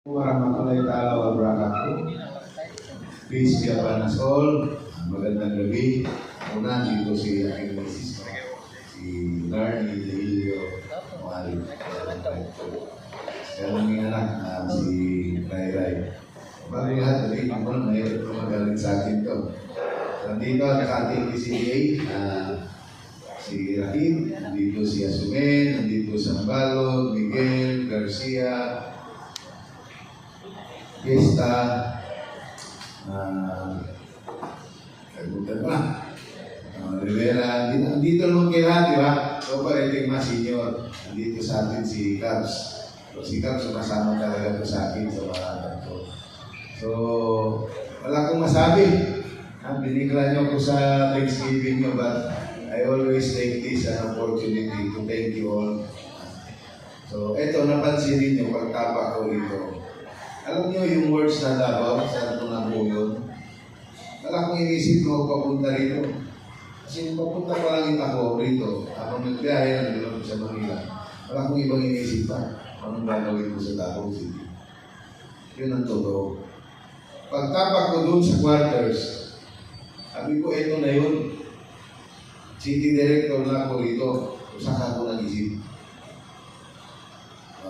Warahmatullahi ta'ala wa barakatuh. Peace be upon us all. Magandang gabi. Una, dito si aking misis, si Larny Delio Mali. Kaya mga anak na si Ray Ray. Bago lahat, dali ko na mayroon na magaling sa akin to. Nandito ang ating PCA, si Rahim, nandito si Asumen, nandito sa Nabalog, Miguel, Garcia, Fiesta, kagutan pa, Rivera, dito naman kayo lahat, di ba? So, parating mga senior, nandito sa atin si Cubs. So, si Cubs sumasama talaga po sa akin sa mga ko. So, wala akong masabi. Binigla niyo ko sa Thanksgiving niyo, but I always take this an opportunity to thank you all. So, eto, napansinin niyo, pagtapa ko ito. Alam niyo yung words na Davao, saan ito na po yun? Wala akong inisip mo papunta rito. Kasi papunta pa lang ako rito. Ako nagbiyahe, nandun sa Manila. Wala akong ibang inisip pa. Anong gagawin ko sa Davao City? Yun ang totoo. Pagtapak ko dun sa quarters, sabi ko, eto na yun. City Director na ako rito. Saka ako nag-isip.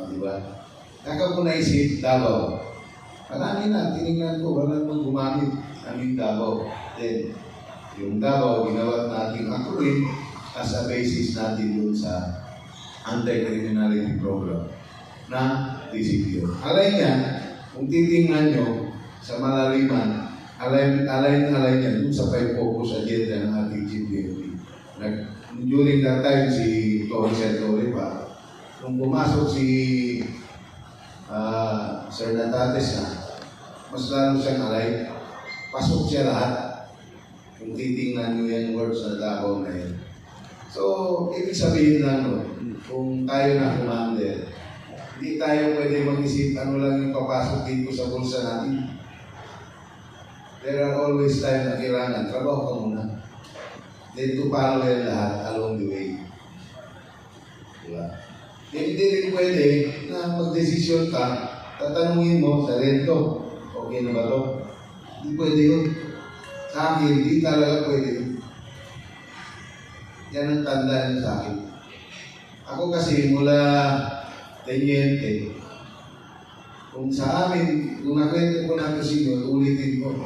Diba? Saka ko naisip, Davao. Marami na, tinignan ko, wala namang gumamit aming Davao. Then, yung Davao, ginawa natin akurin as a basis natin yun sa anti-criminality program na DCPO. Alay niya, kung titingnan nyo sa malaliman, alay niya dun sa 5 focus agenda ng ating GPFP. During that time, si Tony Sertori pa, nung pumasok si Sir Natates na, mas lalo siyang alay. Pasok siya lahat. Kung titingnan nyo yung words na Davao na yun. So, ibig sabihin lang, no, kung tayo na commander, hindi tayo pwede mag-isip ano lang yung papasok dito sa bulsa natin. There are always time na kailangan. Trabaho ka muna. Then to follow yan lahat along the way. Diba? Hindi rin pwede na mag-desisyon ka, tatanungin mo sa rento, okay na ba ito? Hindi pwede yun. Sa akin, hindi talaga pwede yun. Yan ang tanda niya sa akin. Ako kasi mula tenyente, kung sa amin, kung nakwento ko na ito sinyo, ulitin ko,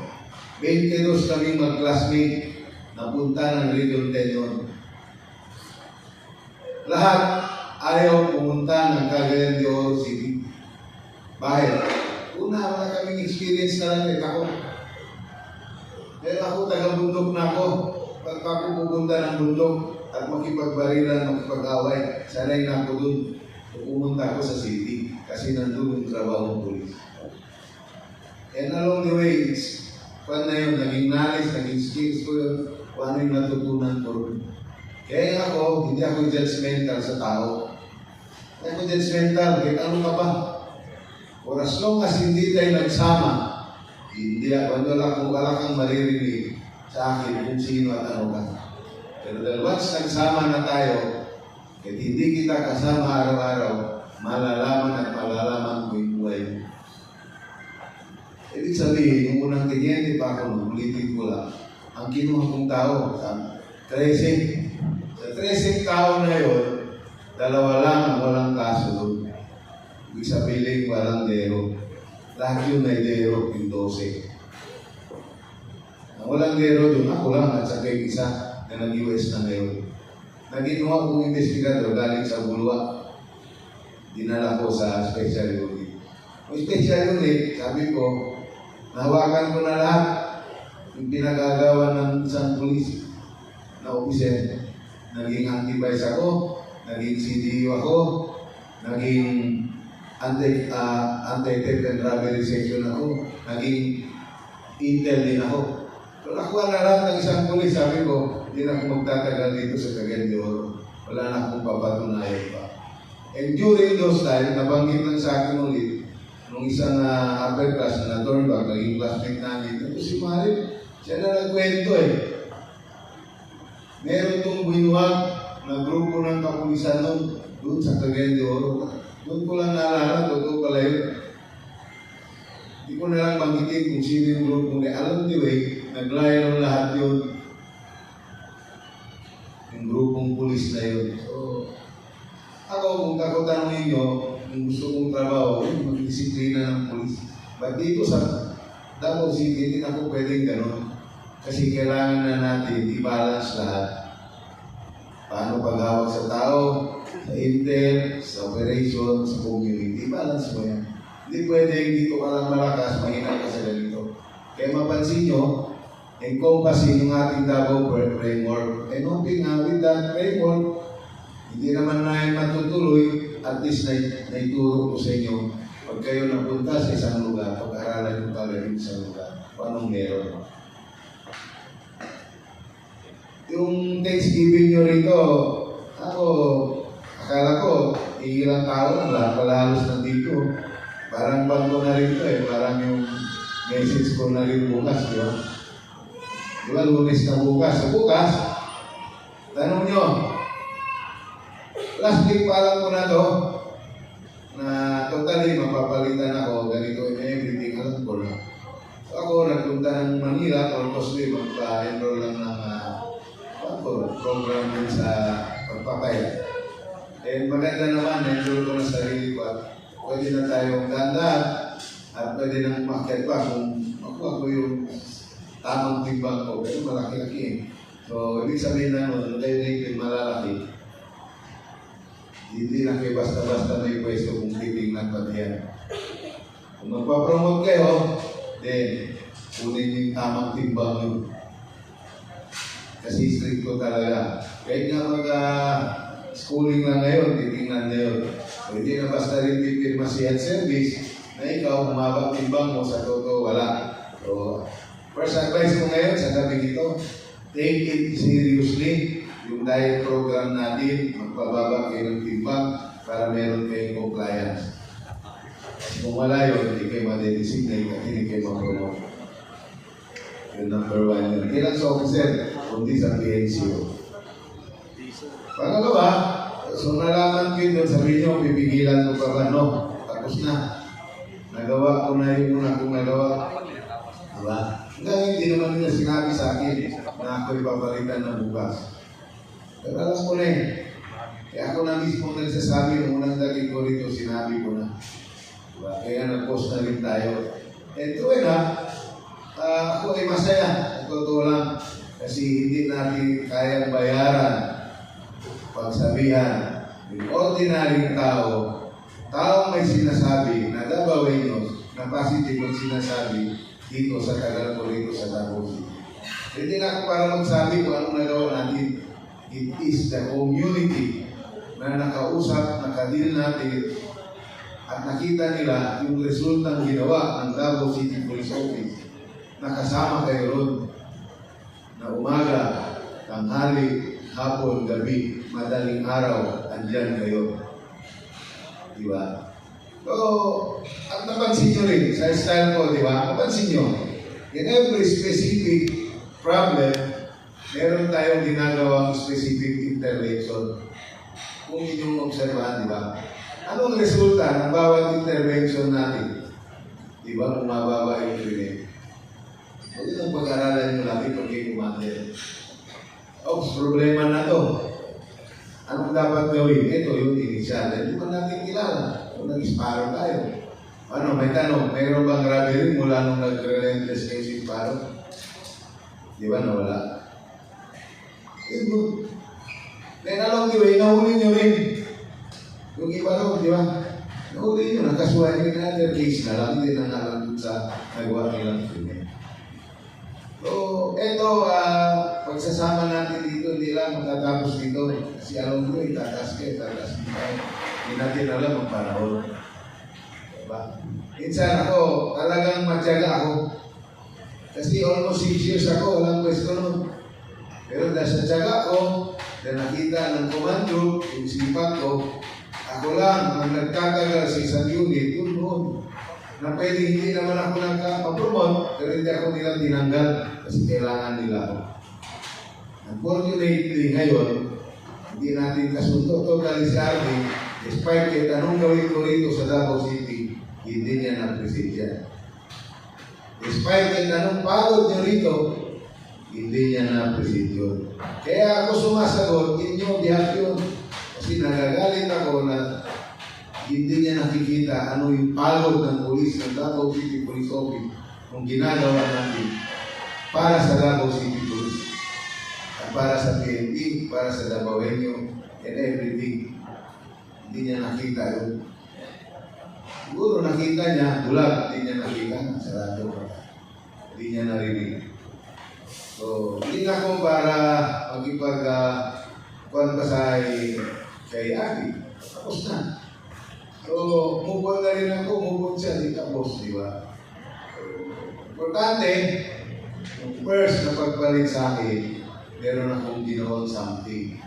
22 kaming mag-classmate na punta ng Region 10 yun. Lahat ayaw pumunta ng Cagayan de Oro City. Bakit? Una, wala kaming experience na lang ako. Dahil ako, taga-bundok na ako. Pag ako pupunta ng bundok at makipagbarilan, makipag-away, sanay na ako dun. Pumunta ako sa city kasi nandun yung trabaho ng polis. And along the way, kung na yun, naging knowledge, naging skills ko yun, kung ano yung natutunan ko. Kaya ako, hindi ako judgmental sa tao. Hindi ako judgmental, kahit ano ka ba? For as long as hindi tayo nagsama, hindi ako, wala kang maririnig sa akin kung sino at ano ka. Pero dahil once nagsama na tayo, kahit hindi kita kasama araw-araw, malalaman at malalaman ko yung buhay mo. Ibig sabihin, yung unang tinyente pa ako, ulitin ko lang, ang kinuha kong tao, 13. Sa 13 tao na yun, 2 lang ang walang kaso doon. Ibig sabihin, walang dero. Lahat yun may dero, yung 12. Ang walang dero doon, ako lang at saka yung isa na nag-US na ngayon. Nag-inuha kong investigador galing sa Bulwa. Dinala ko sa special unit. Yung special unit, sabi ko, nahawakan ko na lahat yung pinagagawa ng isang pulis na officer. Naging anti-vice ako, naging CDU ako, naging anti-theft and robbery section ako, naging intel din ako. So, nakuha na lahat ng isang pulis, sabi ko, hindi na ako magtatagal dito sa Cagayan de Oro. Wala na akong papatunayan pa. And during those time, nabanggit lang sa akin ulit, nung isang upper class na turn back, naging classmate namin, ito si Marin, siya na nagkwento eh. Meron itong binuhag na grupo ng kapulisan doon sa Cagayan de Oro. Doon ko lang naalala, totoo pala yun. Hindi ko na lang banggitin kung sino yung grupo ni Alam niyo naglaya ng lahat yun. Yung grupong pulis na yun. So, ako, kung ako tanongin nyo, kung gusto kong trabaho, mag-disiplina ng pulis. But dito sa Davao City, hindi na ako pwedeng gano'n. Kasi kailangan na natin i-balance lahat. Paano paghawak sa tao, sa intel, sa operation, sa community. I-balance mo yan. Hindi pwedeng dito ka lang malakas, mahina ka sa ganito. Kaya mapansin nyo, encompassing yung ating Davao framework. And hoping with that framework, hindi naman na yan matutuloy, at least naituro ko sa inyo. Pag kayo napunta sa isang lugar, pag-aralan nyo talaga sa lugar, kung anong meron. Yung Thanksgiving nyo rito, ako, akala ko, ilang tao lang, lahat pala halos nandito. Parang bago na rin ito parang yung message ko na rin bukas, di ba? Di ba, Lunes na bukas. Sa bukas, tanong nyo, last week pa lang ko na to, na totally mapapalitan ako, ganito and everything, alam ko na. So ako, nagpunta ng Manila, purposely, magpa-enroll lang ng program din sa pagpapay. And maganda naman, enroll ko na sarili ko at pwede na tayong ganda at pwede nang umakyat pa kung makuha ko yung tamang timbang ko. Pero malaki-laki So, ibig sabihin na nun, kayo malalaki. Hindi lang kayo basta-basta may pwesto kung titingnan pa diyan. Kung magpapromote kayo, then, kunin yung tamang timbang yun. Kasi strict ko talaga. Kahit nga schooling lang ngayon, titingnan na yun. So, hindi na basta rin pipirma si health service na ikaw, humabang timbang mo sa totoo, wala. So, first advice ko ngayon sa gabi ito, take it seriously. Yung diet program natin, magpababa kayo ng timbang para meron kayong compliance. Kung wala yun, hindi kayo madedesignate at hindi kayo mapromote. Yung number 1 yun. Hindi lang sa officer, kundi sa PNCO. Pangalawa, so nalaman ko yun, sabihin nyo, pipigilan ko pa ba? No, tapos na. Nagawa ko na yung una kong nagawa. Diba? Hindi naman nila sinabi sa akin na ako'y papalitan ng bukas. Pero alam ko na Kaya ako na mismo nagsasabi ng unang dating ko rito, sinabi ko na. Diba? Kaya nag-post na rin tayo. And tuwin ako ay masaya. Totoo lang. Kasi hindi natin kayang bayaran pagsabihan yung ordinaryong taong may sinasabi na Davaoenos na positive ang sinasabi dito sa tagal ko rito sa Davao City. Hindi na ako para magsabi kung anong nagawa natin. It is the community na nakausap, nakadil natin at nakita nila yung resultang ginawa ng Davao City Police Office. Nakasama kayo ron na umaga, tanghali, hapon, gabi, madaling araw, andyan kayo. Diba? So, at napansin nyo rin sa style ko, diba? Napansin nyo, in every specific problem, meron tayong ginagawang specific intervention. Kung inyong obserbahan, diba? Anong resulta ng bawat intervention natin? Diba? Kung mababa yung krimen. Huwag itong pag-aralan nyo lagi pag i-commander. Problema na to. Anong dapat gawin? Ito yung initial. Hindi pa natin kilala. Kung nag-Sparrow tayo. Ano, may tanong, mayroon bang robbery mula nung nag-relentless kayo si Sparrow? Di ba nawala? Good. Then along the way, nahuli nyo rin. Yung iba rin, di ba? Nahuli nyo, nakasuhan nyo na other case na lang, hindi na nalang sa nagawa nilang krimen. So, eto, pagsasama natin dito, hindi lang matatapos dito. Kasi alam ko, itatas dito. Hindi natin alam ang panahon. Diba? Minsan ako, talagang matyaga ako. Kasi almost 6 years ako, walang pwesto nun. Pero dahil sa tiyaga ko, dahil nakita ng command group, yung sipag ko, ako lang ang nagtatagal sa isang unit, yun noon. Na pwede hindi naman ako nagka-promote, pero hindi ako nilang tinanggal kasi kailangan nila ako. Unfortunately, ngayon, hindi natin kasundo totally sa akin, despite kahit anong gawin ko rito sa Davao City, hindi niya na-appreciate yan. despite anong pagod nyo rito, hindi niya na-appreciate yun. Kaya ako sumasagot, inyo, diyak yun. Kasi nagagalit ako na hindi niya nakikita ano yung pagod ng polis, ng Davao City Police Office, kung ginagawa natin para sa Davao City Police, at para sa PNP, para sa Davaoenyo, and everything. Hindi niya nakita yun. Siguro nakita niya, bulag, hindi niya nakita, sarado pa. Hindi niya narinig. So, hindi na ako para kuwan pa sa kay Aki. Tapos na. So, move on na rin ako, move on siya, di tapos, di ba? So, importante, yung first na pagpalit sa akin, meron akong ginawang something.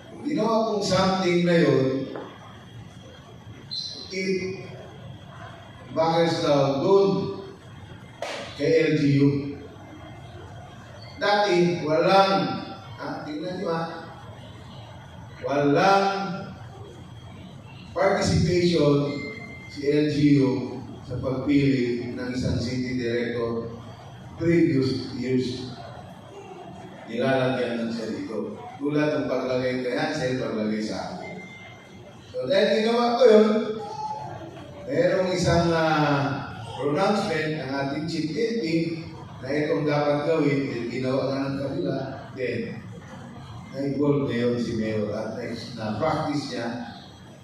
Kung ginawa kong something na yun, bakit daw doon kay LGU. Dati, walang, tingnan nyo walang participation si LGU sa pagpili ng isang city director previous years. Nilalagyan ng siya dito. Tulad ng paglagay kay Hansel, paglagay sa akin. So dahil ginawa ko yun, mayroong isang pronouncement ng ating chief NP na itong dapat gawin, ginawa nga ng kabila, then na-involve na yun si Mayor at na-practice niya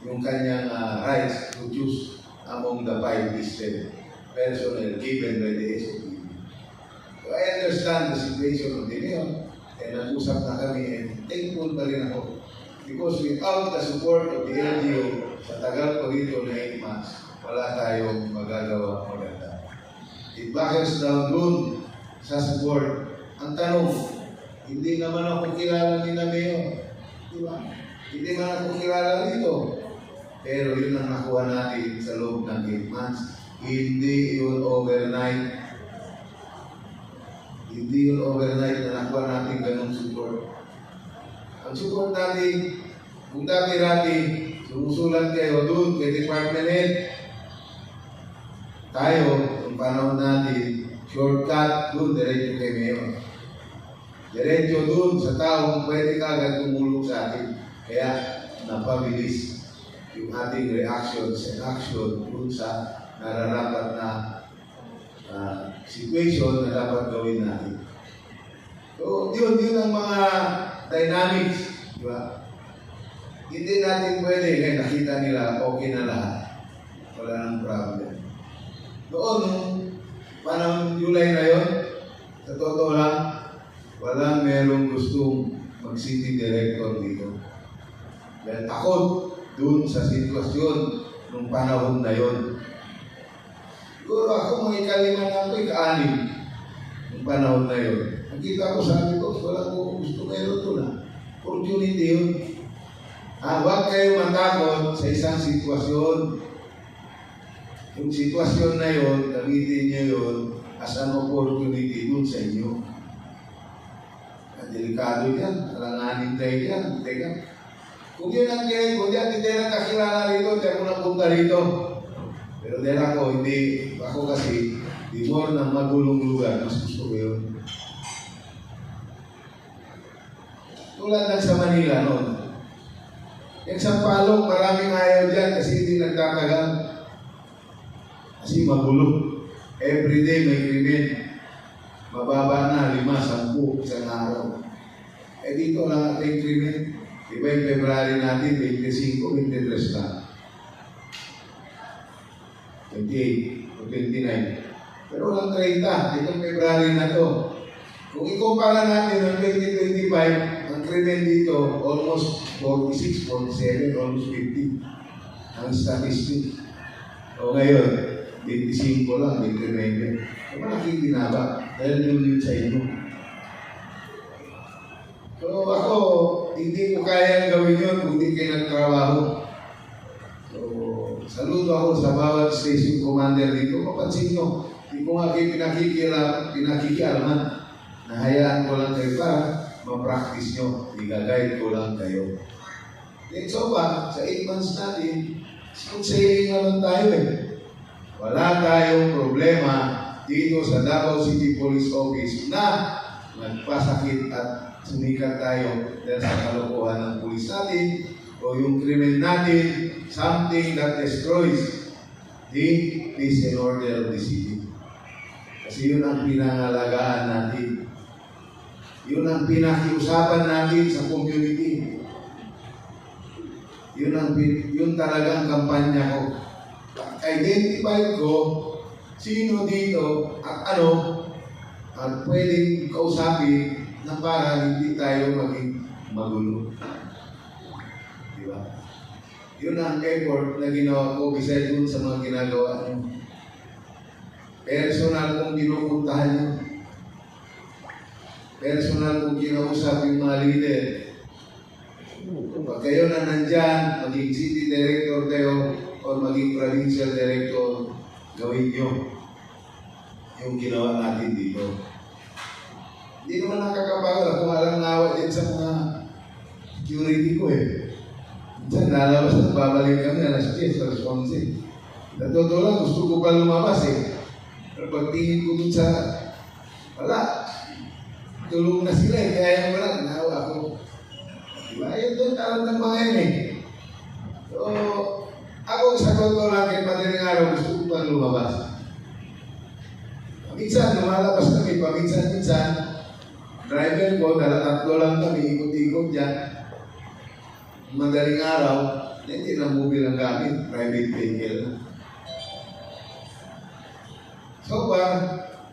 yung kanyang rights to choose among the 5 listed personnel given by the SOP. So I understand the situation of the Mayor and nag-usap na kami and thankful pa rin ako because without the support of the LGU sa tagal pa rito na 8 months, wala tayong magagawa maganda. It backers down doon sa support. Ang tanong, hindi naman ako kilala ni na Mayor. Diba? Hindi man ako kilala rito. Pero yun ang nakuha natin sa loob ng 8 months. Hindi yun overnight. Hindi yun overnight na nakuha natin ganong support. Ang support natin, kung dati-rati, sumusulat kayo doon kay Department Head, tayo, yung panahon natin, shortcut doon, diretso kay Mayor. Diretso doon sa taong pwede kagad tumulong sa atin. Kaya napabilis yung ating reactions and action doon sa nararapat na situation na dapat gawin natin. So, yun ang mga dynamics. Di ba? Hindi natin pwede, kaya nakita nila, okay na lahat. Wala nang problem. Noon, panahon July na yun, sa totoo lang, walang merong gustong mag-city director dito. Dahil takot dun sa sitwasyon nung panahon na yun. Siguro ako mga ikalima na ako, ika-anim nung panahon na yun. Nakita ko, sabi ko, wala ko gusto meron doon opportunity yun. Huwag kayo matakot sa isang sitwasyon. Yung sitwasyon na yun, gamitin nyo yun as an opportunity dun sa inyo. Delikado yan, alanganin tayo yan. Teka, kung yun ang kaya, kung yan, hindi na kakilala rito, hindi ako napunta rito. Pero dahil ako, hindi, ako kasi, di more ng magulong lugar, mas gusto ko yun. Tulad lang sa Manila noon. Yung sa Palong, maraming ayaw dyan kasi hindi nagtatagal. Kasi magulo. Everyday may krimen. Mababa na, 5, 10, isang araw. Eh dito lang ating krimen. Diba yung February natin, 25, 23 na. 28 o 29. Pero walang 30. Itong February na to. Kung ikumpara natin ng 2025, ang krimen dito, almost 46, 47, almost 50. Ang statistics. O ngayon, 25 lang, 29. Malaking binaba dahil yun sa inyo. So ako, hindi ko kayang gawin yun kung hindi kayo nagtrabaho. So, saludo ako sa bawat station commander dito. Mapansin nyo, hindi ko nga kayo pinakikialaman. Nahayaan ko lang kayo para ma-practice nyo. I-guide ko lang kayo. Then so ba, sa 8 months natin, smooth sailing naman tayo eh. Wala tayong problema dito sa Davao City Police Office na nagpasakit at sumikat tayo dahil sa kalokohan ng pulis natin o yung krimen natin, something that destroys the peace and order of the city. Kasi yun ang pinangalagaan natin. Yun ang pinakiusapan natin sa community. Yun talaga ang kampanya ko. Identify ko sino dito at ano at pwedeng kausapin na para hindi tayo maging magulo. Diba? Yun ang effort na ginawa ko besides dun sa mga ginagawa niyo. Personal kong pinupuntahan niyo. Personal kong kinausap yung mga leader. Pag kayo na nandyan, maging city director kayo o maging provincial director, gawin nyo yung ginawa natin dito. Hindi naman nakakapagod. Ako alam nawa din sa mga security ko eh. Diyan, lalabas at babalik kami alas 10 sa responsive. Natotoo lang, gusto ko pa lumabas eh. Pero pagtingin ko dun sa, wala. Tulong na sila eh, kaya naman lang, nawa ako. Diba? Ayun doon, alam ng mga yun eh. So, ako sa totoo lang, kahit madaling araw, gusto ko pa lumabas. Minsan, lumalabas kami, paminsan-minsan, driver ko, tatlo lang kami, ikot-ikot dyan. Madaling araw, hindi na mobile ang gamit, private vehicle. So,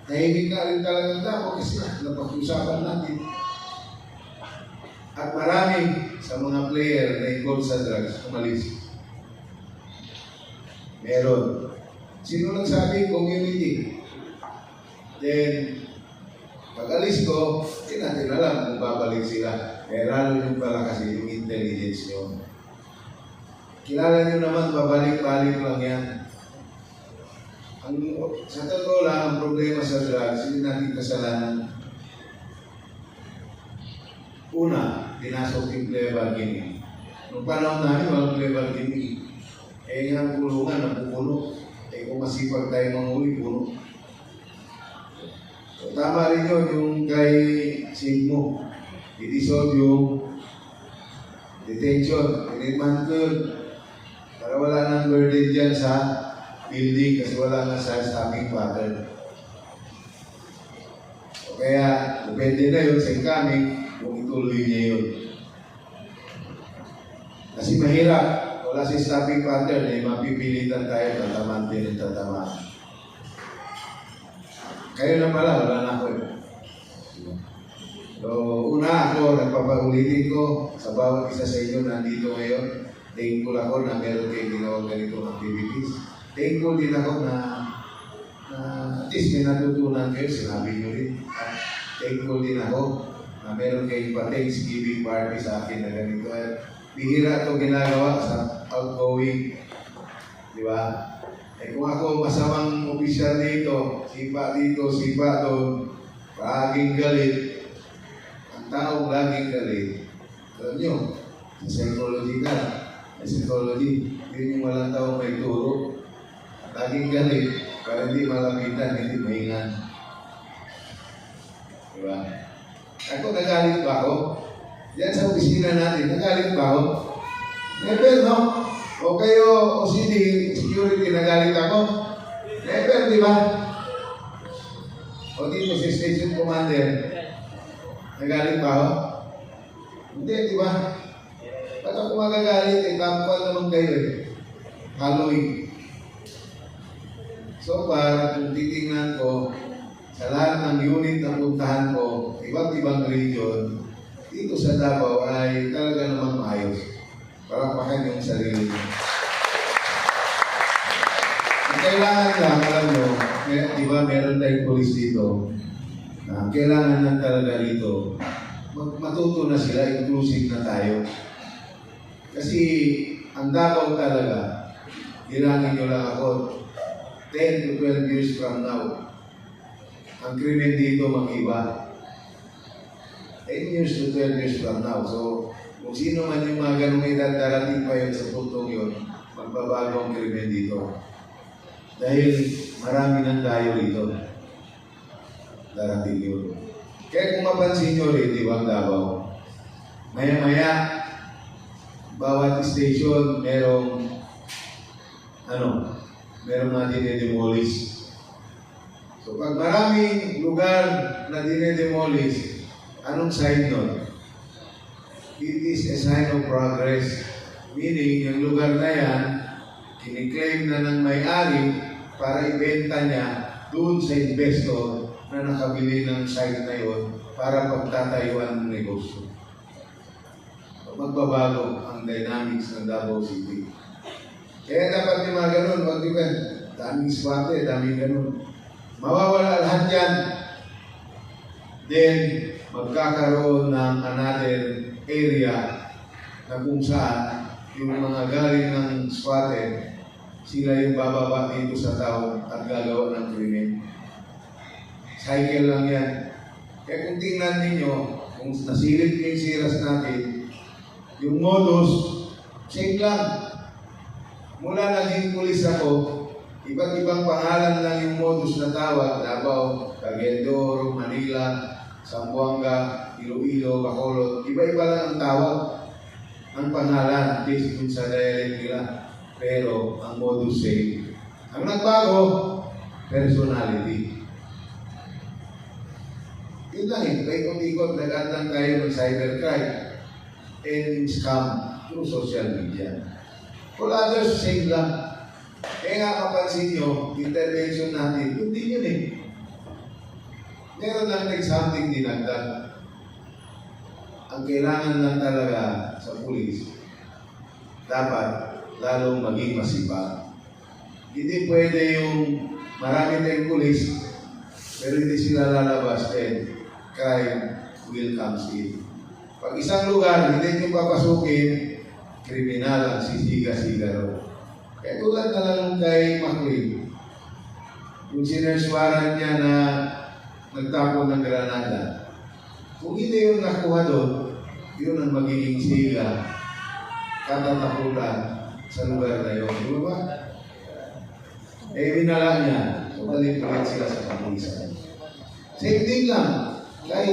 nahimik na rin talagang dako kasi napag-usapan natin. At marami sa mga player na involved sa drugs, umalis. Meron. Sino lang sabi? Community. Then, pag-alis ko, hindi natin alam kung babalik sila. Lalo yung pala kasi yung intelligence nyo. Kilala nyo naman, babalik-balik lang yan. Sa totoo lang, ang problema sa drugs, hindi natin kasalanan. Una, pinasok yung play bargaining. Nung panahon namin, walang play bargaining. Eh, yung kulungan, napupuno. Eh, kung masipag tayo manghuli, puno. So, tama rin yun, yung kay Sigmo. I-dissolve yung detention. Tinitman ko yun. Para wala nang burden dyan sa building kasi wala nga sa stopping pattern. So, kaya, depende na yun sa incoming kung ituloy niya yun. Kasi mahirap. Wala si stopping pattern, eh, mapipilitan tayo, tatamaan din ang tatamaan. Kayo na pala, wala na ako. So, una ako, nagpapaulitin ko sa bawat isa sa inyo nandito ngayon. Thankful ako na meron kayong ginawang ganitong activities. Thankful din ako na at least may natutunan kayo, sinabi nyo rin. Thankful din ako na meron kayong pa-Thanksgiving party sa akin na ganito. Bihira ito ginagawa sa outgoing. Di ba? Eh kung ako masamang opisyal dito, sipa doon, laging galit. Ang taong laging galit. Alam nyo, sa psychology ka, may psychology, yun yung walang taong may turo. Laging galit, para hindi malapitan, hindi mahingan. Di ba? Ako, nagalit ba ako? Yan sa opisina natin, nagalit ba ako? Never, no? O kayo, OCD, security, nagalit ako? Never, di ba? O dito si station commander, nagalit ba ako? Hindi, di ba? Ba't ako magagalit? Eh, kampal naman kayo eh. Halloween. So far, kung titingnan ko, sa lahat ng unit na puntahan ko, iba't ibang region, dito sa Davao ay talaga naman maayos. Palakpakan yung sarili niyo. Ang kailangan lang, alam nyo, di ba meron tayong police dito, na kailangan lang talaga dito, matuto na sila, inclusive na tayo. Kasi ang Davao talaga, hirangin nyo lang ako, 10 to 12 years from now, ang krimen dito mag-iba. 10 years to 12 years from now. So, kung sino man yung mga ganong edad, darating pa yun sa puntong yun, magbabago ang krimen dito. Dahil marami nang dayo dito. darating yun. Kaya kung mapansin nyo rin, di ba, ang Davao, maya-maya, bawat station, merong mga dinedemolish. So pag maraming lugar na dinedemolish, anong sign nun? It is a sign of progress. Meaning, yung lugar na yan, kiniklaim na ng may-ari para ibenta niya doon sa investor na nakabili ng site na yun para pagtatayuan ng negosyo. So, magbabago ang dynamics ng Davao City. Kaya dapat yung mga ganun, wag yung daming swate, daming ganun. Mawawala lahat yan. Then, magkakaroon ng another area na kung saan yung mga galing ng squatter, sila yung bababa dito sa tao at gagawa ng krimen. Cycle lang yan. Kaya kung tingnan ninyo, kung nasilip nyo yung siras natin, yung modus, same lang. Mula naging pulis ako, iba't ibang pangalan lang yung modus na tawag, Davao, Cagayan de Oro, Manila, Zamboanga, Iloilo, Bacolod, iba-iba lang ang tawag. Ang pangalan, based dun sa dialect nila. Pero ang modus same. Ang nagbago, personality. Yun lang eh. Paikot-ikot, nag-atang tayo ng cybercrime and scam through social media. For others, same lang. Kaya nga kapansin nyo, intervention natin, hindi yun eh. Meron lang something dinagdag. Ang kailangan lang talaga sa pulis, dapat lalong maging masipag. Hindi pwede yung marami tayong pulis, pero hindi sila lalabas, then crime will come in. Pag isang lugar, hindi nyo papasukin, kriminal ang sisiga-siga ro. Kaya tulad na lang kay McQueen, yung sinerswaran niya na nagtapon ng granada, kung hindi yung nakuha doon, yun ang magiging siga, katatakutan sa lugar na yun. Di ba? Winala niya, so balik-balik sila sa kapulisan. Same thing lang, kay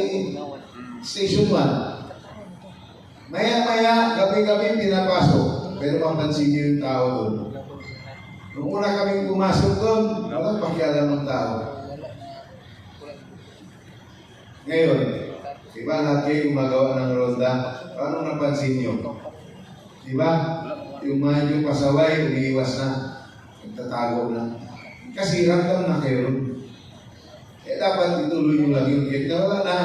Station 1. Maya-maya, gabi-gabi pinapasok, pero mapansin niyo yung tao doon. Nung una kaming pumasok doon, walang pakialam ng tao. Ngayon, diba lahat kayo gumagawa ng ronda? Paano napansin nyo? Diba? Yung mga yung pasaway, umiiwas na. Nagtatago na. Kasi ramdam na kayo. Dapat ituloy nyo lang yun. Kahit na wala na.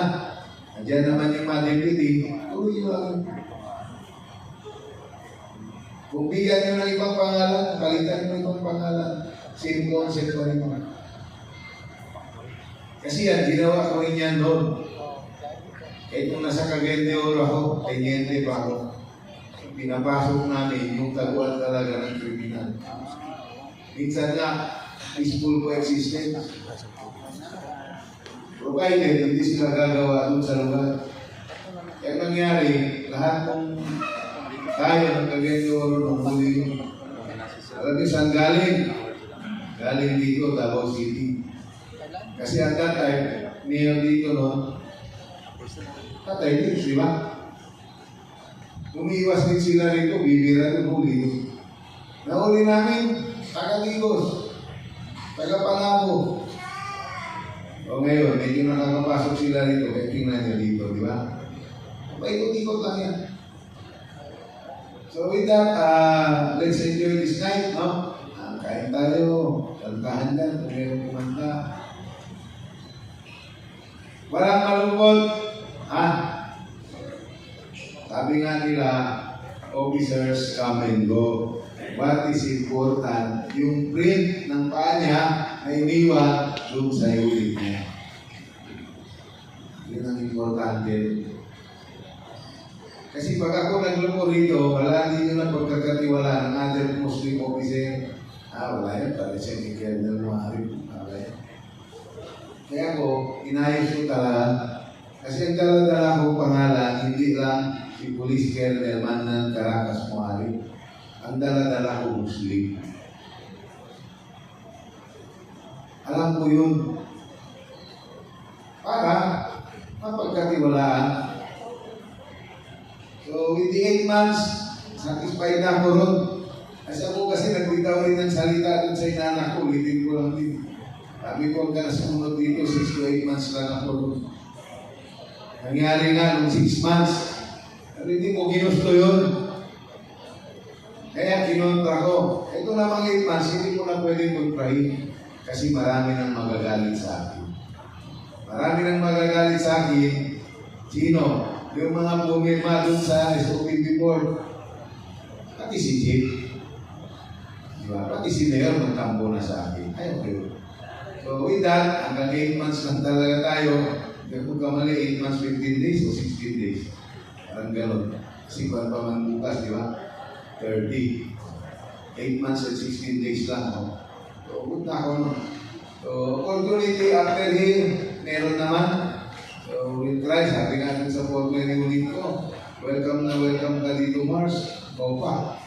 Andiyan naman yung mga deputy. Tuloy nyo lang yun. Kung bigyan nyo ng ibang pangalan, palitan nyo ng ibang pangalan. Same concept pa rin mo. Kasi yan, ginawa ko rin yan doon. Kahit kung nasa Cagayan de Oro ako, teniente pa ako. Pinapasok namin yung taguan talaga ng kriminal. Minsan nga, peaceful coexistence. Provided, hindi sila gagawa doon sa lugar. Kaya nangyari, lahat ng tayo ng Cagayan de Oro ng huli yun. Alam niyo saan galing? Galing dito, Davao City. Kasi at that time, niyo dito, no? Tatay din, di ba? Umiiwas din sila rito, bibira din huli. Nahuli namin, taga-Digos, taga-Panabo. O ngayon, medyo nakakapasok sila rito, kaya tingnan nyo dito, di ba? Paikot-ikot lang yan. So with that, let's enjoy this night, no? Kain tayo, kantahan yan, kung mayroong kumanta. Walang malungkot. Sabi nga nila, officers come and go. What is important? Yung print ng paa niya na iniwan doon sa unit niya. Yun ang importante. Kasi pag ako naglupo rito, wala din yun ang pagkakatiwala ng other Muslim officer. Wala yan, pala siya ni Colonel Muharib. Kaya ako, inayos ko talaga. Kasi ang dala-dala ko pangalan, hindi lang si Police Colonel Manan Caracas Muharib. Ang dala-dala ko Muslim. Alam ko yun. mapagkatiwalaan. So, with the 8 months, satisfied na ako ron. Kasi ako kasi nagbitaw rin ng salita dun sa inanak ko, ulitin ko lang din. Sabi ko, huwag ka na sumunod dito, 6 to 8 months lang ako ron. Nangyari nga nung 6 months, hindi ko ginusto yun. Kaya kinontra ko. Ito namang 8 months, hindi ko na pwede kontrahin. Kasi marami nang magagalit sa akin. Marami nang magagalit sa akin. Sino? Yung mga pumirma dun sa SOPP board. Pati si Chief. Diba? Pati si Mayor magtambo na sa akin. Ayaw kayo. So with that, hanggang 8 months lang talaga tayo. Hindi ko kamali, 8 months, 15 days o 16 days. Parang gano'n. Kasi kung pa man bukas, di ba? 30. 8 months and 16 days lang. No? So, good na ako. No? So, opportunity after here, meron naman. So, we'll try. Sabi nga sa former unit ko, welcome na welcome ka dito, Mars. O pa.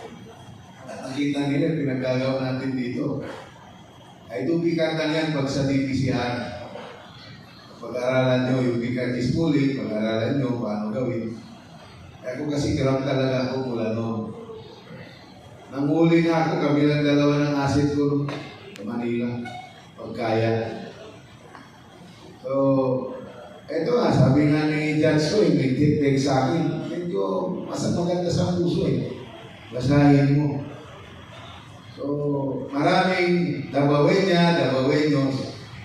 At nakita nila, pinagagawa natin dito. Ay, dupikan lang yan pag sa DPCR. Pag-aralan nyo, yung pikan is fully, pag-aralan nyo, paano gawin. Ako kasi gram talaga ako mula noon. Nanghuli nga ako, kabilang dalawa ng asset ko sa Manila, pagkaya. So, eto nga, sabi nga ni Judge ko, yung nag-text sa akin, medyo maganda sa puso eh. Basahin mo. So, maraming Dabawenyos,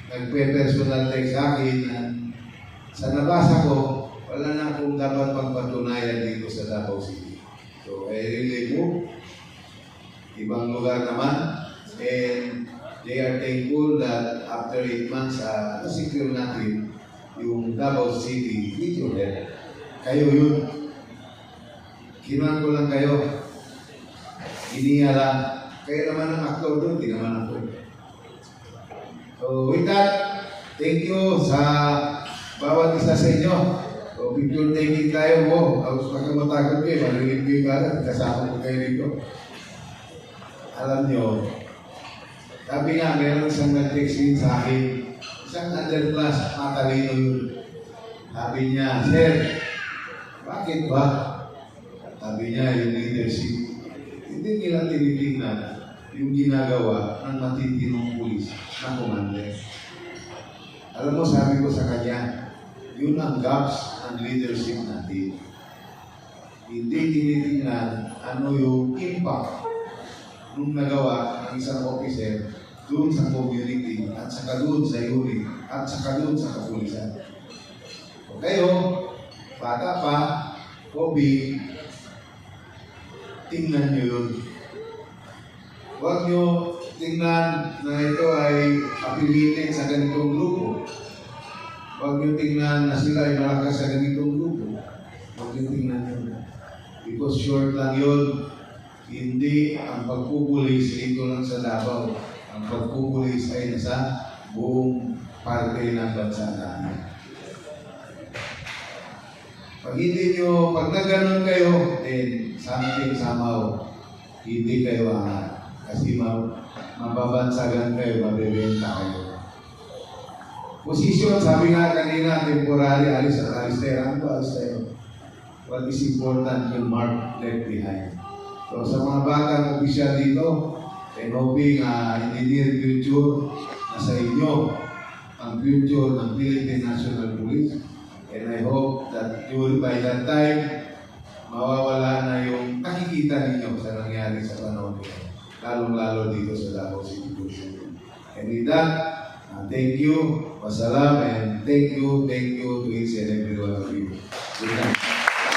nagpe-personal text sa akin na sa nabasa ko, wala na akong dapat pagpatunayan dito sa Davao City. So, I really hope ibang lugar naman, and they are thankful that after 8 months, na-secure natin yung Davao City with your help. Kayo yun. Kinuhan ko lang kayo. Iniya lang. Kayo naman ang aktor doon, di naman ako. So with that, thank you sa bawat isa sa inyo. So picture taking tayo mo. Tapos pagkamatakot kayo, maligid kayo ka, kasama ko kayo dito. Alam nyo, sabi nga, meron isang nag-text din sa akin, isang underclass, matalino yun. Sabi niya, Sir, bakit ba? Sabi niya, yung leadership, hindi nila tinitingnan yung ginagawa ng matitinong pulis na commander. Alam mo, sabi ko sa kanya, yun ang gaps ng leadership natin. Hindi tinitingnan ano yung impact nung nagawa ng isang officer doon sa community at saka doon sa unit at saka doon sa kapulisan. O kayo, bata pa, COVID, tingnan nyo yun. Huwag nyo tingnan na ito ay affiliated sa ganitong grupo. Huwag nyo tingnan na sila ay malakas sa ganitong grupo. Huwag nyo tingnan yun. Because short lang yun. Hindi ang pagpupulis dito lang sa Davao. Ang pagpupulis ay nasa buong parte ng bansa natin. Pag hindi nyo, pag nagganon kayo, then something somehow, hindi kayo angat. Kasi mababansagan kayo, mabibenta kayo. Posisyon, sabi nga kanina, temporary, alis at alis tayo. Ano ba alis tayo? What is important will mark left behind. So sa mga batang opisyal dito, and hoping in the near future, nasa inyo ang future ng Philippine National Police. And I hope that by that time, mawawala na yung nakikita ninyo sa nangyari sa panahon nito. Lalong-lalo dito sa Davao City Police. And with that, thank you, masalam, and thank you to each and every one of you. Good night.